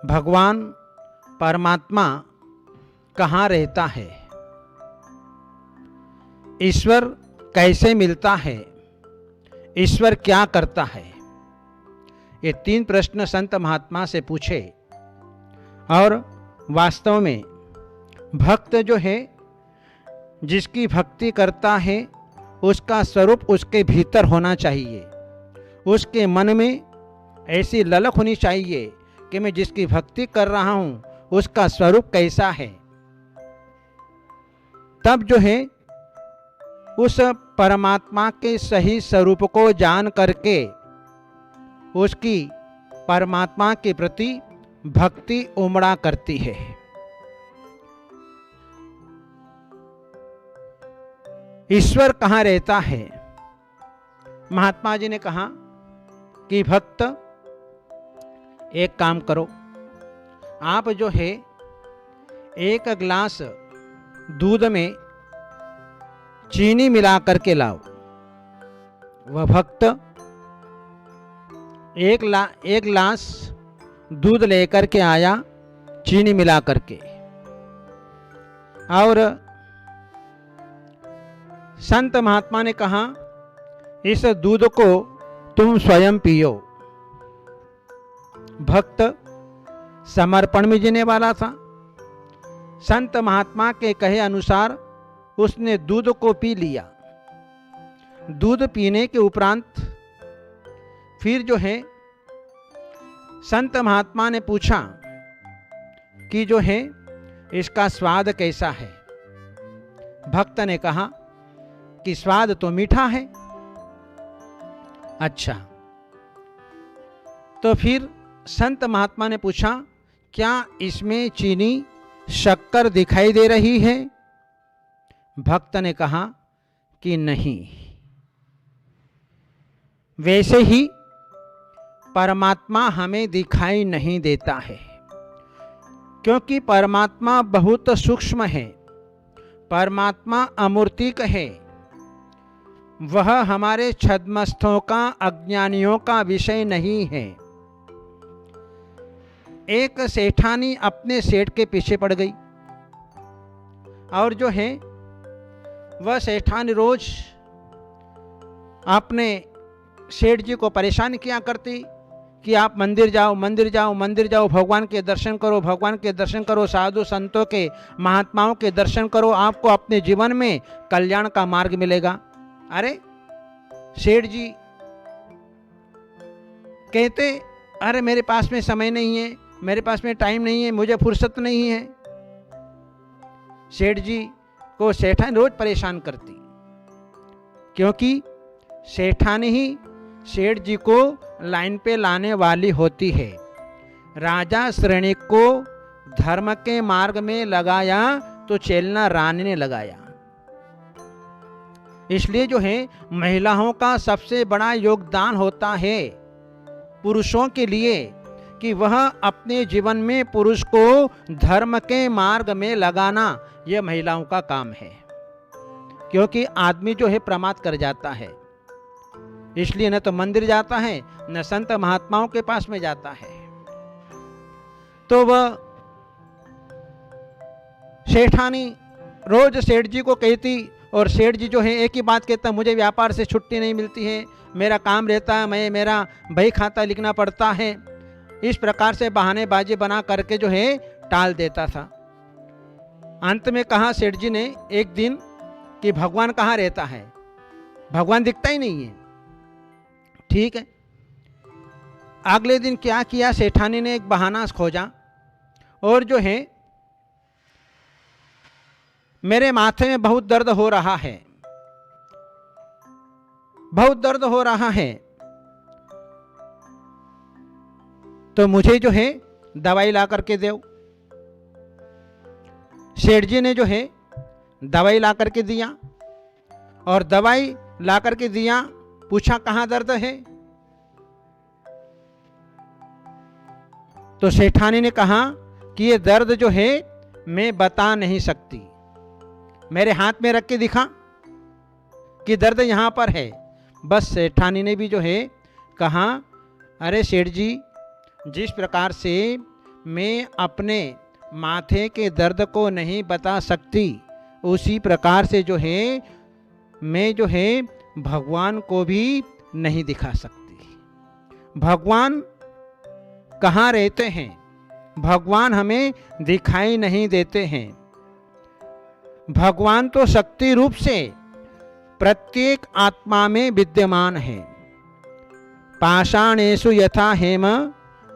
भगवान परमात्मा कहाँ रहता है, ईश्वर कैसे मिलता है, ईश्वर क्या करता है, ये 3 प्रश्न संत महात्मा से पूछे। और वास्तव में भक्त जो है, जिसकी भक्ति करता है, उसका स्वरूप उसके भीतर होना चाहिए। उसके मन में ऐसी ललक होनी चाहिए कि मैं जिसकी भक्ति कर रहा हूँ उसका स्वरूप कैसा है। तब जो है उस परमात्मा के सही स्वरूप को जान करके उसकी परमात्मा के प्रति भक्ति उमड़ा करती है। ईश्वर कहाँ रहता है? महात्मा जी ने कहा कि भक्त एक काम करो, आप जो है 1 गिलास दूध में चीनी मिला करके लाओ। वह भक्त 1 गिलास दूध लेकर के आया, चीनी मिला करके, और संत महात्मा ने कहा इस दूध को तुम स्वयं पियो। भक्त समर्पण में जीने वाला था। संत महात्मा के कहे अनुसार उसने दूध को पी लिया। दूध पीने के उपरांत फिर जो है संत महात्मा ने पूछा कि जो है इसका स्वाद कैसा है। भक्त ने कहा कि स्वाद तो मीठा है। अच्छा, तो फिर संत महात्मा ने पूछा क्या इसमें चीनी शक्कर दिखाई दे रही है? भक्त ने कहा कि नहीं। वैसे ही परमात्मा हमें दिखाई नहीं देता है, क्योंकि परमात्मा बहुत सूक्ष्म है। परमात्मा अमूर्तिक है। वह हमारे छद्मस्थों का, अज्ञानियों का विषय नहीं है। एक सेठानी अपने सेठ के पीछे पड़ गई, और जो है वह सेठानी रोज अपने सेठ जी को परेशान किया करती कि आप मंदिर जाओ, मंदिर जाओ, मंदिर जाओ, भगवान के दर्शन करो, भगवान के दर्शन करो, साधु संतों के, महात्माओं के दर्शन करो, आपको अपने जीवन में कल्याण का मार्ग मिलेगा। अरे सेठ जी कहते, अरे मेरे पास में समय नहीं है, मेरे पास में टाइम नहीं है, मुझे फुर्सत नहीं है। सेठ जी को सेठानी रोज परेशान करती, क्योंकि सेठानी ही सेठ जी को लाइन पे लाने वाली होती है। राजा श्रेणी को धर्म के मार्ग में लगाया तो चेलना रानी ने लगाया। इसलिए जो है महिलाओं का सबसे बड़ा योगदान होता है पुरुषों के लिए कि वह अपने जीवन में पुरुष को धर्म के मार्ग में लगाना, यह महिलाओं का काम है। क्योंकि आदमी जो है प्रमाद कर जाता है, इसलिए न तो मंदिर जाता है, न संत महात्माओं के पास में जाता है। तो वह सेठानी रोज सेठ जी को कहती, और सेठ जी जो है एक ही बात कहता, मुझे व्यापार से छुट्टी नहीं मिलती है, मेरा काम रहता है, मेरा बही खाता लिखना पड़ता है। इस प्रकार से बहानेबाजी बना करके जो है टाल देता था। अंत में कहा सेठ जी ने एक दिन कि भगवान कहाँ रहता है? भगवान दिखता ही नहीं है। ठीक है, अगले दिन क्या किया, सेठानी ने एक बहाना खोजा, और जो है मेरे माथे में बहुत दर्द हो रहा है, बहुत दर्द हो रहा है, तो मुझे जो है दवाई ला करके दो। सेठ जी ने जो है दवाई ला करके दिया, और दवाई ला करके दिया, पूछा कहाँ दर्द है? तो सेठानी ने कहा कि ये दर्द जो है मैं बता नहीं सकती, मेरे हाथ में रख के दिखा कि दर्द यहाँ पर है। बस सेठानी ने भी जो है कहा, अरे सेठ जी, जिस प्रकार से मैं अपने माथे के दर्द को नहीं बता सकती, उसी प्रकार से जो है मैं जो है भगवान को भी नहीं दिखा सकती। भगवान कहाँ रहते हैं? भगवान हमें दिखाई नहीं देते हैं। भगवान तो शक्ति रूप से प्रत्येक आत्मा में विद्यमान है। पाषाणेषु यथा हेम,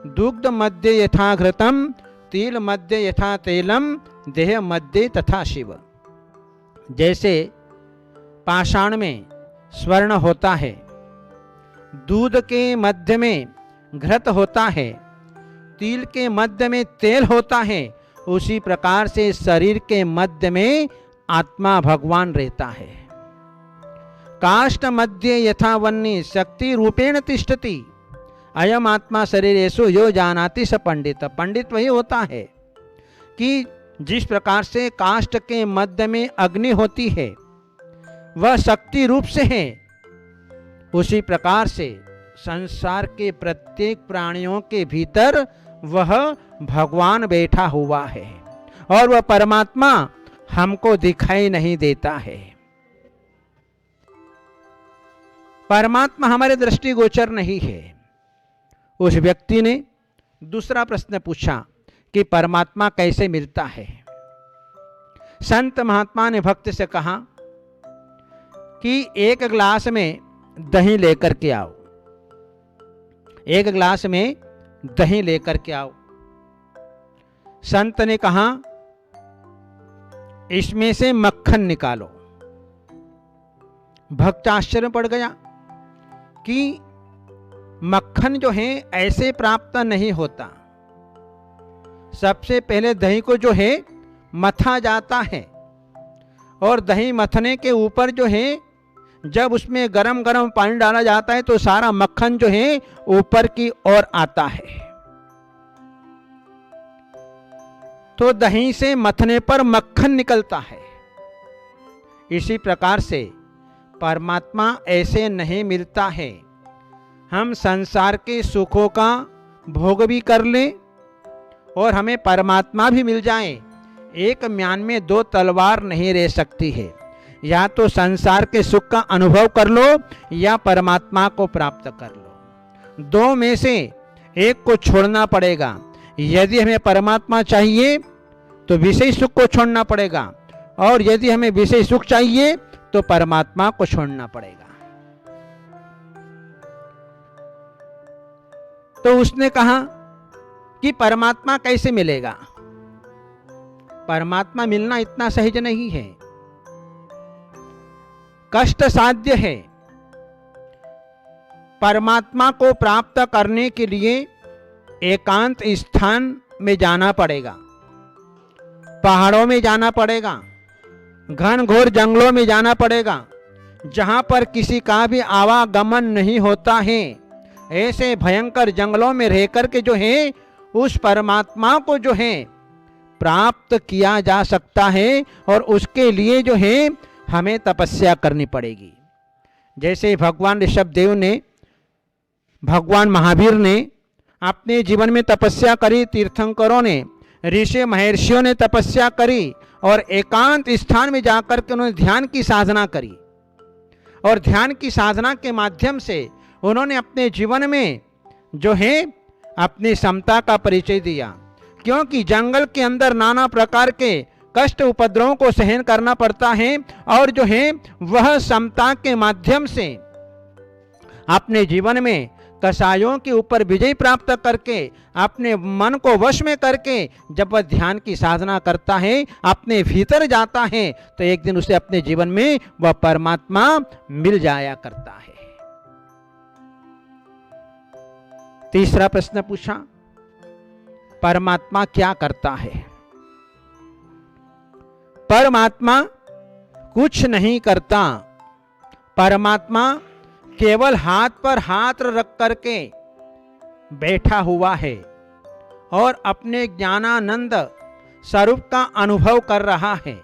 दुग्ध मध्य यथा घृतम, तिल मध्य यथा तेलम, देह मध्य तथा शिव। जैसे पाषाण में स्वर्ण होता है, दूध के मध्य में घृत होता है, तिल के मध्य में तेल होता है, उसी प्रकार से शरीर के मध्य में आत्मा भगवान रहता है। काष्ठ मध्य यथा वह्नि, शक्ति रूपेण तिष्ठति, अयम आत्मा शरीरेषु यो जानाति स पंडित। पंडित वही होता है कि जिस प्रकार से काष्ठ के मध्य में अग्नि होती है वह शक्ति रूप से है, उसी प्रकार से संसार के प्रत्येक प्राणियों के भीतर वह भगवान बैठा हुआ है और वह परमात्मा हमको दिखाई नहीं देता है। परमात्मा हमारे दृष्टिगोचर नहीं है। उस व्यक्ति ने दूसरा प्रश्न पूछा कि परमात्मा कैसे मिलता है। संत महात्मा ने भक्त से कहा कि एक गिलास में दही लेकर के आओ, एक गिलास में दही लेकर के आओ। संत ने कहा इसमें से मक्खन निकालो। भक्त आश्चर्य पड़ गया कि मक्खन जो है ऐसे प्राप्त नहीं होता। सबसे पहले दही को जो है मथा जाता है और दही मथने के ऊपर जो है जब उसमें गरम गरम पानी डाला जाता है तो सारा मक्खन जो है ऊपर की ओर आता है। तो दही से मथने पर मक्खन निकलता है। इसी प्रकार से परमात्मा ऐसे नहीं मिलता है। हम संसार के सुखों का भोग भी कर लें और हमें परमात्मा भी मिल जाए, एक म्यान में दो तलवार नहीं रह सकती है। या तो संसार के सुख का अनुभव कर लो या परमात्मा को प्राप्त कर लो, दो में से एक को छोड़ना पड़ेगा। यदि हमें परमात्मा चाहिए तो विषय सुख को छोड़ना पड़ेगा और यदि हमें विषय सुख चाहिए तो परमात्मा को छोड़ना पड़ेगा। तो उसने कहा कि परमात्मा कैसे मिलेगा? परमात्मा मिलना इतना सहज नहीं है, कष्ट साध्य है। परमात्मा को प्राप्त करने के लिए एकांत स्थान में जाना पड़ेगा, पहाड़ों में जाना पड़ेगा, घन घोर जंगलों में जाना पड़ेगा, जहां पर किसी का भी आवागमन नहीं होता है। ऐसे भयंकर जंगलों में रहकर के जो है उस परमात्मा को जो है प्राप्त किया जा सकता है और उसके लिए जो है हमें तपस्या करनी पड़ेगी। जैसे भगवान ऋषभदेव ने, भगवान महावीर ने अपने जीवन में तपस्या करी, तीर्थंकरों ने, ऋषि महर्षियों ने तपस्या करी और एकांत स्थान में जाकर के उन्होंने ध्यान की साधना करी और ध्यान की साधना के माध्यम से उन्होंने अपने जीवन में जो है अपनी समता का परिचय दिया। क्योंकि जंगल के अंदर नाना प्रकार के कष्ट उपद्रवों को सहन करना पड़ता है और जो है वह समता के माध्यम से अपने जीवन में कसायों के ऊपर विजय प्राप्त करके अपने मन को वश में करके जब वह ध्यान की साधना करता है, अपने भीतर जाता है, तो एक दिन उसे अपने जीवन में वह परमात्मा मिल जाया करता है। तीसरा प्रश्न पूछा, परमात्मा क्या करता है? परमात्मा कुछ नहीं करता। परमात्मा केवल हाथ पर हाथ रख करके बैठा हुआ है और अपने ज्ञानानंद स्वरूप का अनुभव कर रहा है।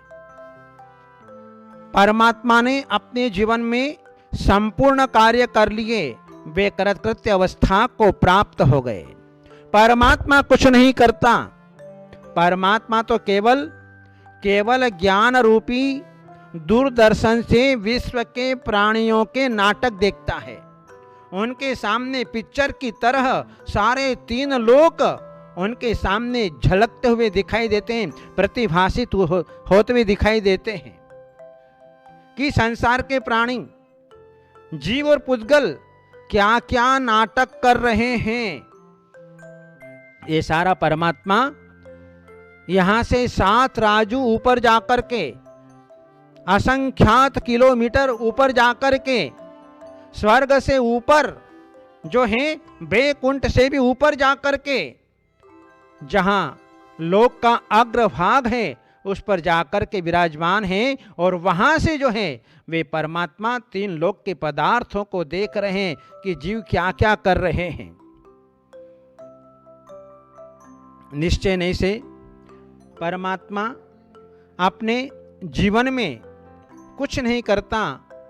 परमात्मा ने अपने जीवन में संपूर्ण कार्य कर लिए, वे कृतकृत्य अवस्था को प्राप्त हो गए। परमात्मा कुछ नहीं करता। परमात्मा तो केवल ज्ञान रूपी दूरदर्शन से विश्व के प्राणियों के नाटक देखता है। उनके सामने पिक्चर की तरह सारे 3 लोक उनके सामने झलकते हुए दिखाई देते हैं, प्रतिभाषित होते हुए दिखाई देते हैं कि संसार के प्राणी, जीव और पुद्गल क्या क्या नाटक कर रहे हैं। ये सारा परमात्मा यहां से 7 राजू ऊपर जाकर के, असंख्यात किलोमीटर ऊपर जाकर के, स्वर्ग से ऊपर जो है बैकुंठ से भी ऊपर जाकर के, जहां लोक का अग्रभाग है उस पर जाकर के विराजमान है। और वहां से जो है वे परमात्मा 3 लोक के पदार्थों को देख रहे हैं कि जीव क्या क्या कर रहे हैं। निश्चय नहीं से परमात्मा अपने जीवन में कुछ नहीं करता,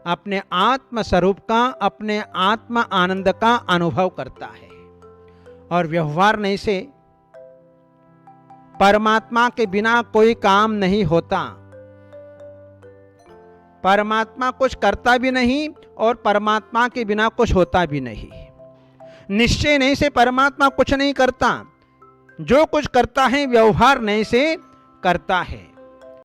अपने आत्म स्वरूप का, अपने आत्म आनंद का अनुभव करता है। और व्यवहार नहीं से परमात्मा के बिना कोई काम नहीं होता। परमात्मा कुछ करता भी नहीं और परमात्मा के बिना कुछ होता भी नहीं। निश्चय नहीं से परमात्मा कुछ नहीं करता, जो कुछ करता है व्यवहार नहीं से करता है।